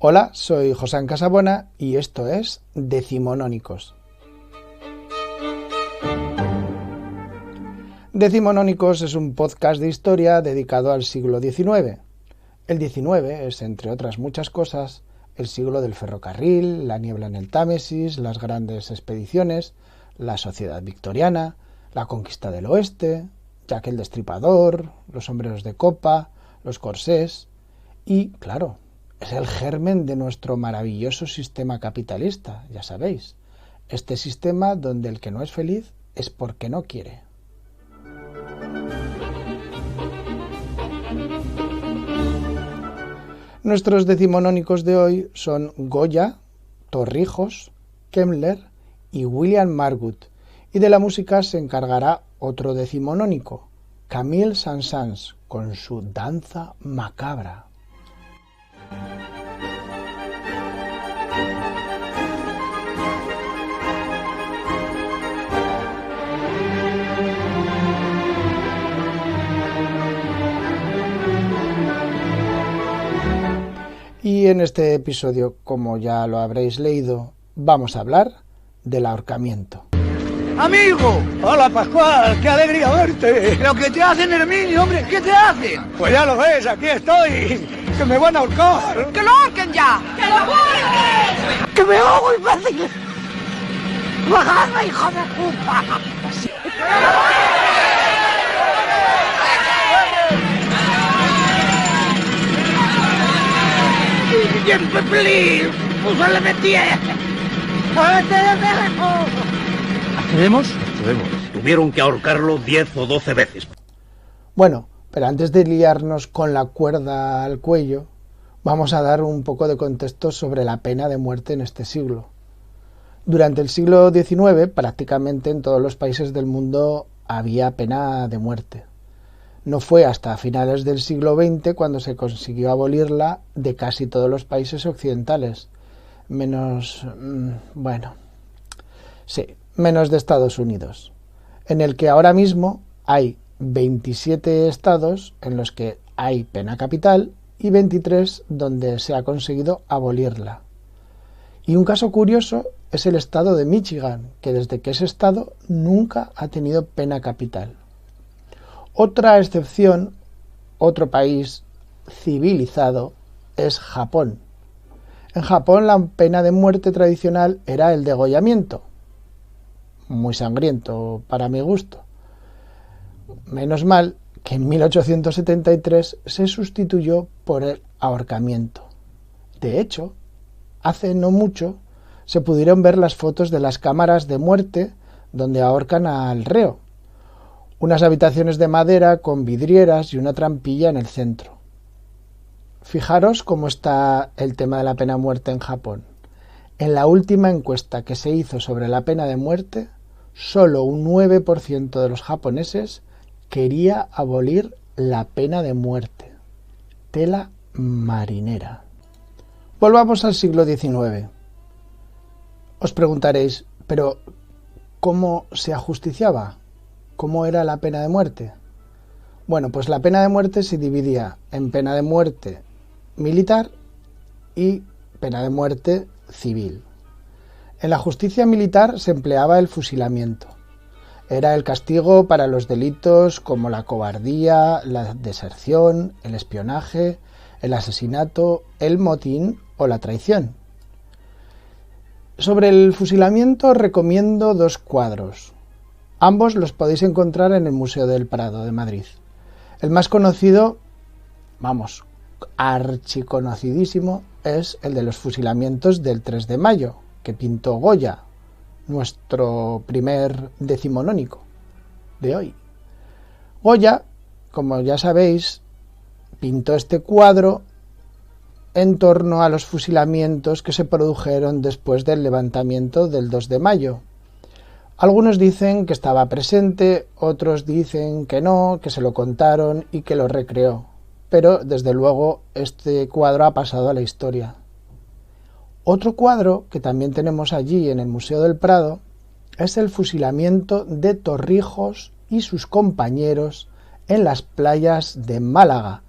Hola, soy José Casabona y esto es Decimonónicos. Decimonónicos es un podcast de historia dedicado al siglo XIX. El XIX es, entre otras muchas cosas, el siglo del ferrocarril, la niebla en el Támesis, las grandes expediciones, la sociedad victoriana, la conquista del oeste, Jack el Destripador, los sombreros de copa, los corsés y, claro, es el germen de nuestro maravilloso sistema capitalista, ya sabéis. Este sistema donde el que no es feliz es porque no quiere. Nuestros decimonónicos de hoy son Goya, Torrijos, Kemmler y William Margut, y de la música se encargará otro decimonónico, Camille Saint-Saëns, con su danza macabra. Y en este episodio, como ya lo habréis leído, vamos a hablar del ahorcamiento. ¡Amigo! Hola, Pascual, qué alegría verte. ¿Pero qué te hacen, Herminio, hombre? ¿Qué te hacen? Pues ya lo ves, aquí estoy, que me van a ahorcar. ¡Que lo ahorquen ya! ¡Que lo ahorquen! ¡Que me ahogo, imbécil! ¡Bajadme, hijo de puta! ¡Siempre feliz! ¡Púsale de pie! ¿Accedemos? Tuvieron que ahorcarlo 10 o 12 veces. Bueno, pero antes de liarnos con la cuerda al cuello, vamos a dar un poco de contexto sobre la pena de muerte en este siglo. Durante el siglo XIX, prácticamente en todos los países del mundo había pena de muerte. No fue hasta finales del siglo XX cuando se consiguió abolirla de casi todos los países occidentales, menos de Estados Unidos, en el que ahora mismo hay 27 estados en los que hay pena capital y 23 donde se ha conseguido abolirla. Y un caso curioso es el estado de Michigan, que desde que es estado nunca ha tenido pena capital. Otra excepción, otro país civilizado, es Japón. En Japón la pena de muerte tradicional era el degollamiento, muy sangriento para mi gusto. Menos mal que en 1873 se sustituyó por el ahorcamiento. De hecho, hace no mucho se pudieron ver las fotos de las cámaras de muerte donde ahorcan al reo. Unas habitaciones de madera con vidrieras y una trampilla en el centro. Fijaros cómo está el tema de la pena de muerte en Japón. En la última encuesta que se hizo sobre la pena de muerte, solo un 9% de los japoneses quería abolir la pena de muerte. Tela marinera. Volvamos al siglo XIX. Os preguntaréis, ¿pero cómo se ajusticiaba? ¿Cómo era la pena de muerte? Bueno, pues la pena de muerte se dividía en pena de muerte militar y pena de muerte civil. En la justicia militar se empleaba el fusilamiento. Era el castigo para los delitos como la cobardía, la deserción, el espionaje, el asesinato, el motín o la traición. Sobre el fusilamiento recomiendo 2 cuadros. Ambos los podéis encontrar en el Museo del Prado de Madrid. El más conocido, archiconocidísimo, es el de los fusilamientos del 3 de mayo, que pintó Goya, nuestro primer decimonónico de hoy. Goya, como ya sabéis, pintó este cuadro en torno a los fusilamientos que se produjeron después del levantamiento del 2 de mayo. Algunos dicen que estaba presente, otros dicen que no, que se lo contaron y que lo recreó. Pero, desde luego, este cuadro ha pasado a la historia. Otro cuadro que también tenemos allí en el Museo del Prado es el fusilamiento de Torrijos y sus compañeros en las playas de Málaga,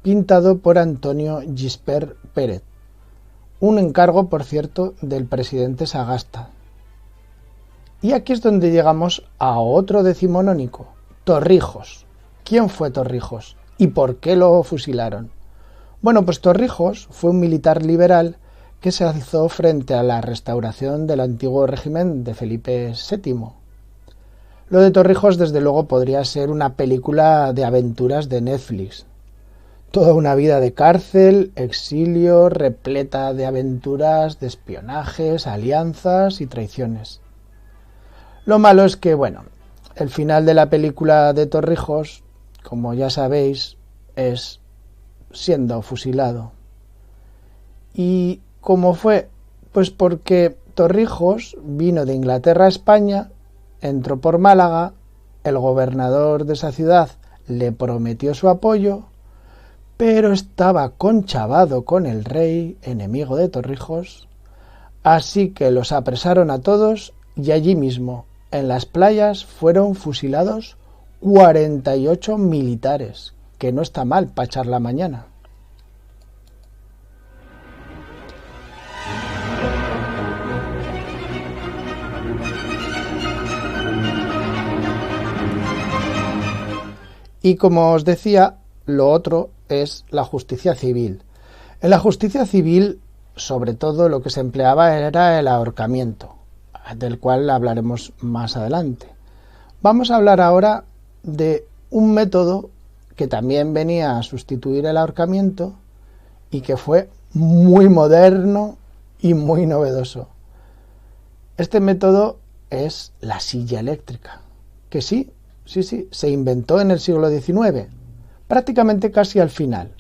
pintado por Antonio Gispert Pérez. un encargo, por cierto, del presidente Sagasta. Y aquí es donde llegamos a otro decimonónico, Torrijos. ¿Quién fue Torrijos? ¿Y por qué lo fusilaron? Bueno, pues Torrijos fue un militar liberal que se alzó frente a la restauración del antiguo régimen de Felipe VII. Lo de Torrijos, desde luego, podría ser una película de aventuras de Netflix. Toda una vida de cárcel, exilio, repleta de aventuras, de espionajes, alianzas y traiciones. Lo malo es que, bueno, el final de la película de Torrijos, como ya sabéis, es siendo fusilado. ¿Y cómo fue? Pues porque Torrijos vino de Inglaterra a España, entró por Málaga, el gobernador de esa ciudad le prometió su apoyo, pero estaba conchavado con el rey, enemigo de Torrijos, así que los apresaron a todos y allí mismo, en las playas, fueron fusilados 48 militares, que no está mal para echar la mañana. Y como os decía, lo otro es la justicia civil. En la justicia civil, sobre todo, lo que se empleaba era el ahorcamiento, del cual hablaremos más adelante. Vamos a hablar ahora de un método que también venía a sustituir el ahorcamiento y que fue muy moderno y muy novedoso. Este método es la silla eléctrica, que sí, se inventó en el siglo XIX, prácticamente casi al final,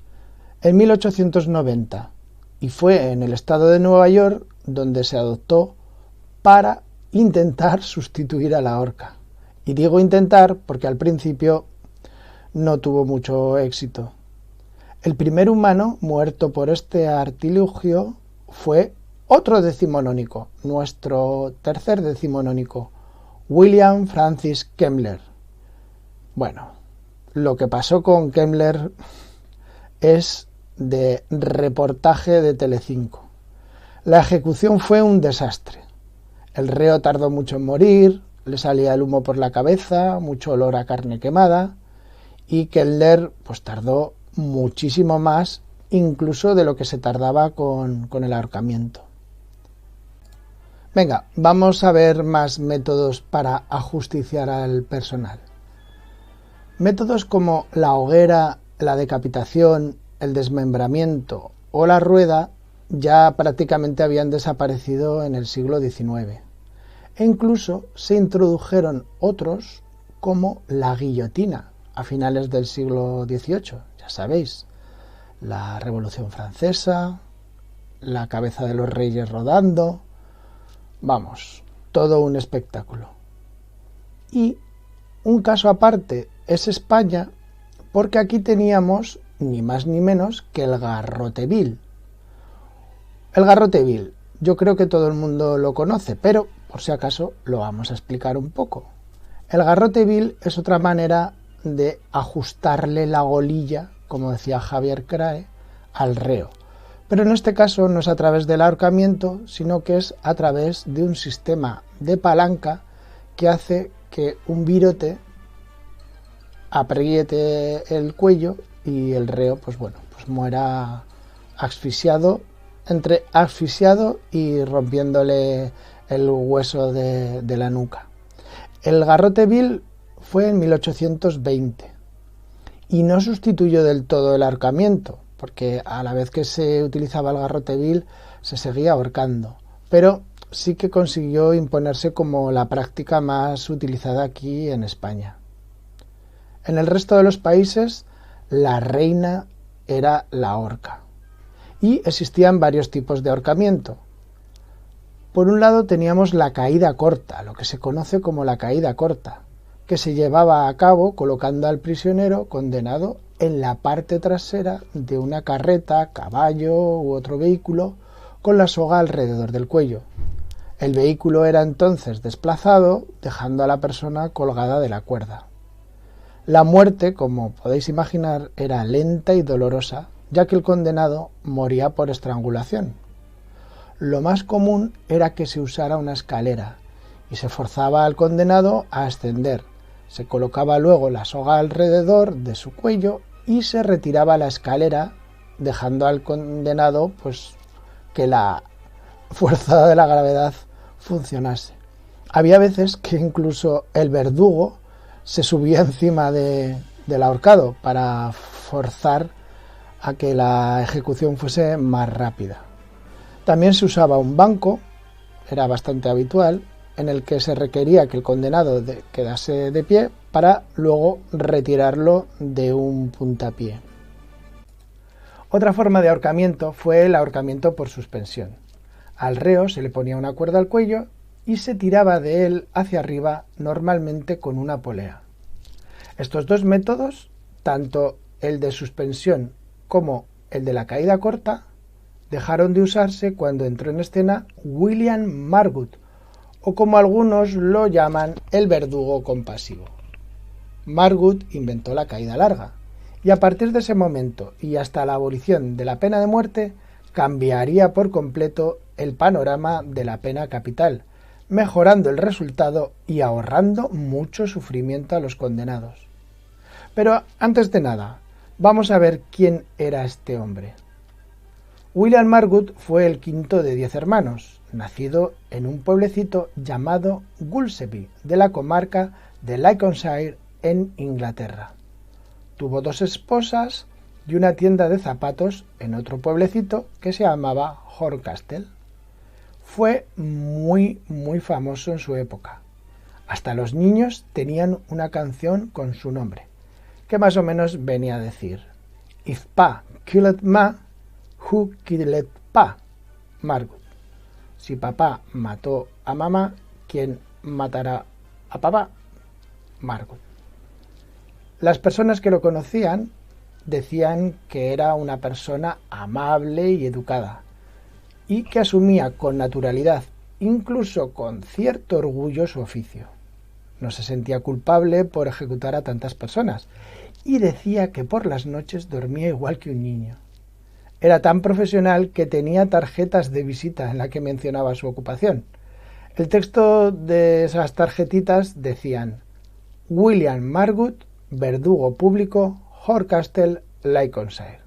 en 1890, y fue en el estado de Nueva York donde se adoptó para intentar sustituir a la horca. Y digo intentar porque al principio no tuvo mucho éxito. El primer humano muerto por este artilugio fue otro decimonónico, nuestro tercer decimonónico, William Francis Kemmler. Bueno, lo que pasó con Kemmler es de reportaje de Telecinco. La ejecución fue un desastre. El reo tardó mucho en morir, le salía el humo por la cabeza, mucho olor a carne quemada, y Kemmler pues tardó muchísimo más, incluso de lo que se tardaba con el ahorcamiento. Venga, vamos a ver más métodos para ajusticiar al personal. Métodos como la hoguera, la decapitación, el desmembramiento o la rueda ya prácticamente habían desaparecido en el siglo XIX. E incluso se introdujeron otros como la guillotina a finales del siglo XVIII, ya sabéis, la Revolución Francesa, la cabeza de los reyes rodando, vamos, todo un espectáculo. Y un caso aparte es España, porque aquí teníamos ni más ni menos que el garrote vil. El garrote vil, yo creo que todo el mundo lo conoce, pero por si acaso lo vamos a explicar un poco. El garrote vil es otra manera de ajustarle la golilla, como decía Javier Crae, al reo. Pero en este caso no es a través del ahorcamiento, sino que es a través de un sistema de palanca que hace que un virote apriete el cuello y el reo pues muera asfixiado, entre asfixiado y rompiéndole el hueso de la nuca. El garrote vil fue en 1820 y no sustituyó del todo el ahorcamiento, porque a la vez que se utilizaba el garrote vil se seguía ahorcando, pero sí que consiguió imponerse como la práctica más utilizada aquí en España. En el resto de los países, la reina era la horca. Y existían varios tipos de ahorcamiento. Por un lado teníamos la caída corta, lo que se conoce como la caída corta, que se llevaba a cabo colocando al prisionero condenado en la parte trasera de una carreta, caballo u otro vehículo, con la soga alrededor del cuello. El vehículo era entonces desplazado, dejando a la persona colgada de la cuerda. La muerte, como podéis imaginar, era lenta y dolorosa, ya que el condenado moría por estrangulación. lo más común era que se usara una escalera y se forzaba al condenado a ascender. Se colocaba luego la soga alrededor de su cuello y se retiraba la escalera, dejando al condenado pues que la fuerza de la gravedad funcionase. Había veces que incluso el verdugo se subía encima del ahorcado para forzar a que la ejecución fuese más rápida. También se usaba un banco, era bastante habitual, en el que se requería que el condenado quedase de pie para luego retirarlo de un puntapié. Otra forma de ahorcamiento fue el ahorcamiento por suspensión. Al reo se le ponía una cuerda al cuello y se tiraba de él hacia arriba, normalmente con una polea. Estos dos métodos, tanto el de suspensión como el de la caída corta, dejaron de usarse cuando entró en escena William Margut, o como algunos lo llaman, el verdugo compasivo. Margut inventó la caída larga, y a partir de ese momento y hasta la abolición de la pena de muerte, cambiaría por completo el panorama de la pena capital, mejorando el resultado y ahorrando mucho sufrimiento a los condenados. Pero antes de nada, vamos a ver quién era este hombre. William Margut fue el quinto de 10 hermanos, nacido en un pueblecito llamado Gulseby, de la comarca de Lincolnshire, en Inglaterra. Tuvo 2 esposas y una tienda de zapatos en otro pueblecito que se llamaba Horncastle. Fue muy famoso en su época. Hasta los niños tenían una canción con su nombre, que más o menos venía a decir: If Pa killed Ma, who killed Pa? Margut. Si papá mató a mamá, ¿quién matará a papá? Margut. Las personas que lo conocían decían que era una persona amable y educada, y que asumía con naturalidad, incluso con cierto orgullo, su oficio. No se sentía culpable por ejecutar a tantas personas, y decía que por las noches dormía igual que un niño. Era tan profesional que tenía tarjetas de visita en la que mencionaba su ocupación. El texto de esas tarjetitas decían: William Margut, verdugo público, Horncastle, Lincolnshire.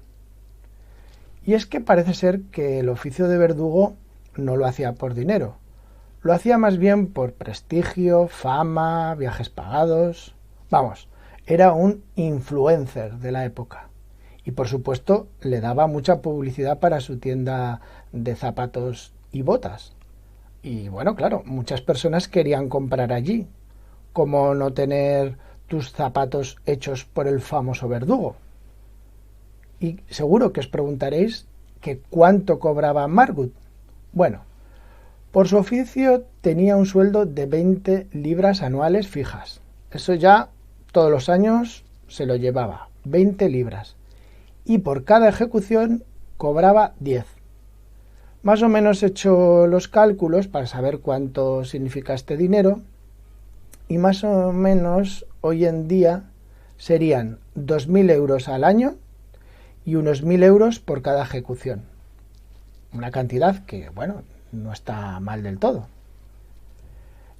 Y es que parece ser que el oficio de verdugo no lo hacía por dinero, lo hacía más bien por prestigio, fama, viajes pagados. Vamos, era un influencer de la época. Y por supuesto le daba mucha publicidad para su tienda de zapatos y botas. Y bueno, claro, muchas personas querían comprar allí. ¿Cómo no tener tus zapatos hechos por el famoso verdugo? Y seguro que os preguntaréis que cuánto cobraba Margut. Bueno, por su oficio tenía un sueldo de 20 libras anuales fijas. Eso ya todos los años se lo llevaba, 20 libras. Y por cada ejecución cobraba 10. Más o menos he hecho los cálculos para saber cuánto significa este dinero, y más o menos hoy en día serían 2.000 euros al año y unos 1.000 euros por cada ejecución. Una cantidad que, bueno, no está mal del todo.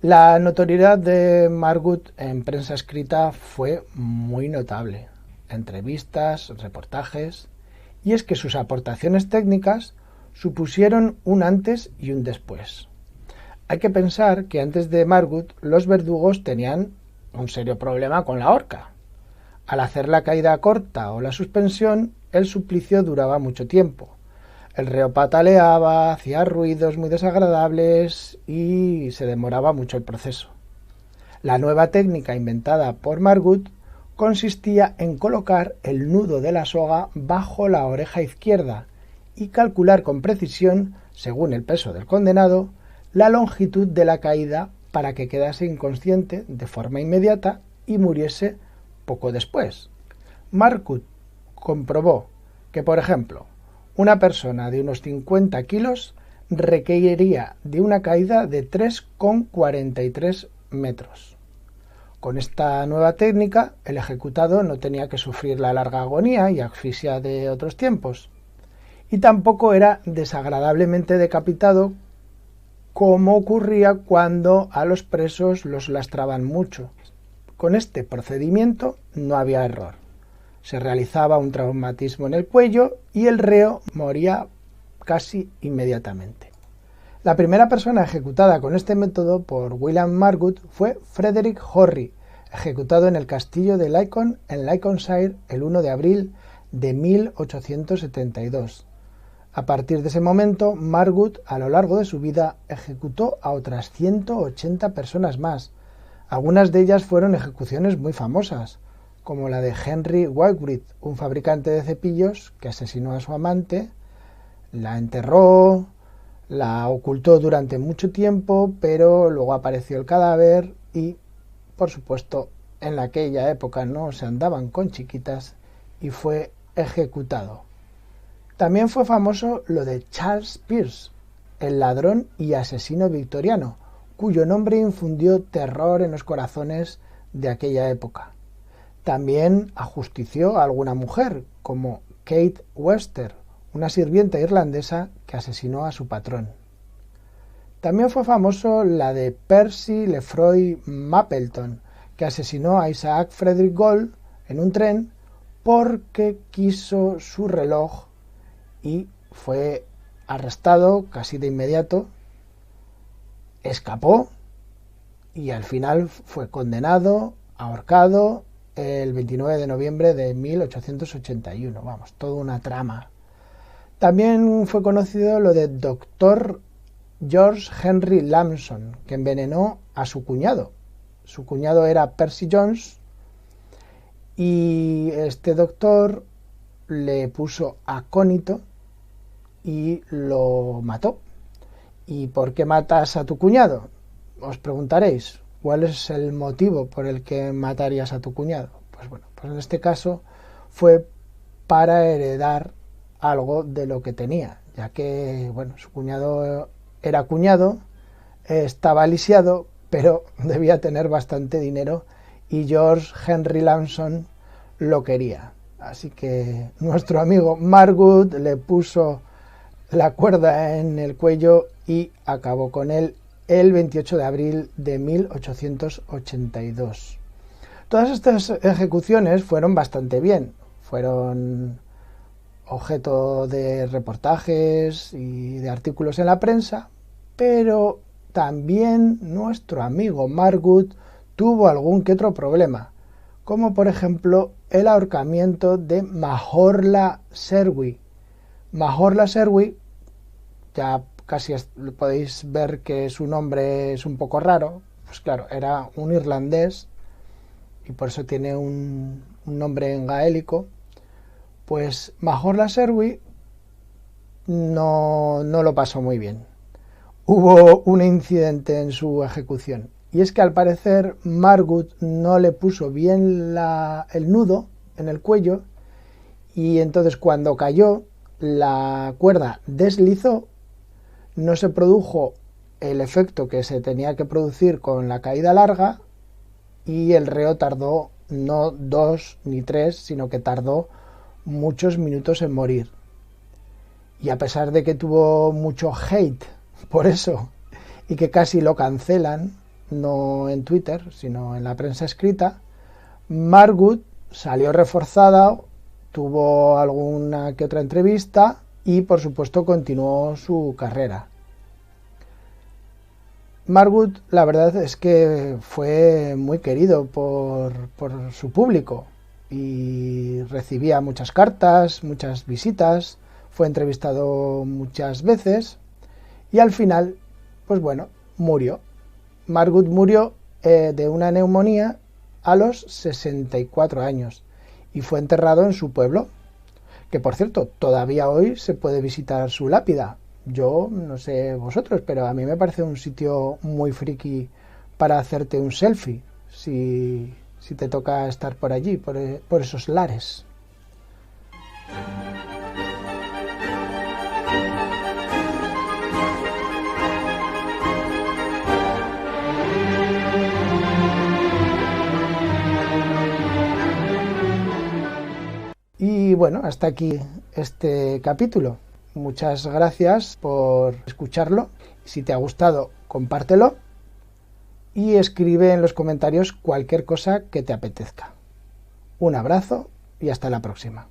La notoriedad de Margut en prensa escrita fue muy notable. Entrevistas, reportajes, y es que sus aportaciones técnicas supusieron un antes y un después. Hay que pensar que antes de Margut los verdugos tenían un serio problema con la horca. Al hacer la caída corta o la suspensión, el suplicio duraba mucho tiempo. El reo pataleaba, hacía ruidos muy desagradables y se demoraba mucho el proceso. La nueva técnica inventada por Margut consistía en colocar el nudo de la soga bajo la oreja izquierda y calcular con precisión, según el peso del condenado, la longitud de la caída para que quedase inconsciente de forma inmediata y muriese poco después. Margut comprobó que, por ejemplo, una persona de unos 50 kilos requeriría de una caída de 3,43 metros. Con esta nueva técnica, el ejecutado no tenía que sufrir la larga agonía y asfixia de otros tiempos. y tampoco era desagradablemente decapitado como ocurría cuando a los presos los lastraban mucho. Con este procedimiento no había error. Se realizaba un traumatismo en el cuello y el reo moría casi inmediatamente. La primera persona ejecutada con este método por William Margut fue Frederick Horry, ejecutado en el castillo de Lincoln en Lincolnshire el 1 de abril de 1872. A partir de ese momento, Margut, a lo largo de su vida, ejecutó a otras 180 personas más. Algunas de ellas fueron ejecuciones muy famosas, como la de Henry Wadsworth, un fabricante de cepillos que asesinó a su amante, la enterró, la ocultó durante mucho tiempo, pero luego apareció el cadáver y, por supuesto, en aquella época no se andaban con chiquitas y fue ejecutado. También fue famoso lo de Charles Peirce, el ladrón y asesino victoriano, cuyo nombre infundió terror en los corazones de aquella época. También ajustició a alguna mujer, como Kate Webster, una sirvienta irlandesa que asesinó a su patrón. También fue famoso la de Percy Lefroy Mapleton, que asesinó a Isaac Frederick Gold en un tren porque quiso su reloj y fue arrestado casi de inmediato, escapó y al final fue condenado, ahorcado el 29 de noviembre de 1881. Vamos, toda una trama. También fue conocido lo de Dr. George Henry Lamson, que envenenó a su cuñado. Su cuñado era Percy Jones y este doctor le puso acónito y lo mató. ¿Y por qué matas a tu cuñado? Os preguntaréis, ¿cuál es el motivo por el que matarías a tu cuñado? Pues bueno, pues en este caso fue para heredar algo de lo que tenía, ya que, bueno, su cuñado era cuñado, estaba lisiado, pero debía tener bastante dinero y George Henry Lamson lo quería. Así que nuestro amigo Margut le puso la cuerda en el cuello y acabó con él el 28 de abril de 1882. Todas estas ejecuciones fueron bastante bien, fueron objeto de reportajes y de artículos en la prensa, pero también nuestro amigo Margut tuvo algún que otro problema, como por ejemplo el ahorcamiento de Mahorla Serwi. Mahorla Serwi, ya casi podéis ver que su nombre es un poco raro, pues claro, era un irlandés y por eso tiene un nombre en gaélico. Pues Mahorla Serwi no lo pasó muy bien. Hubo un incidente en su ejecución, y es que al parecer Margut no le puso bien el nudo en el cuello, y entonces cuando cayó la cuerda deslizó, no se produjo el efecto que se tenía que producir con la caída larga, y el reo tardó no 2 ni 3, sino que tardó muchos minutos en morir. Y a pesar de que tuvo mucho hate por eso, y que casi lo cancelan, no en Twitter, sino en la prensa escrita, Margut salió reforzada, tuvo alguna que otra entrevista y por supuesto continuó su carrera. Margut, la verdad es que fue muy querido por su público y recibía muchas cartas, muchas visitas, fue entrevistado muchas veces y al final, pues bueno, murió. Margut murió de una neumonía a los 64 años y fue enterrado en su pueblo, que por cierto, todavía hoy se puede visitar su lápida. Yo no sé vosotros, pero a mí me parece un sitio muy friki para hacerte un selfie, si te toca estar por allí, por esos lares. Y bueno, hasta aquí este capítulo. muchas gracias por escucharlo. Si te ha gustado, compártelo y escribe en los comentarios cualquier cosa que te apetezca. Un abrazo y hasta la próxima.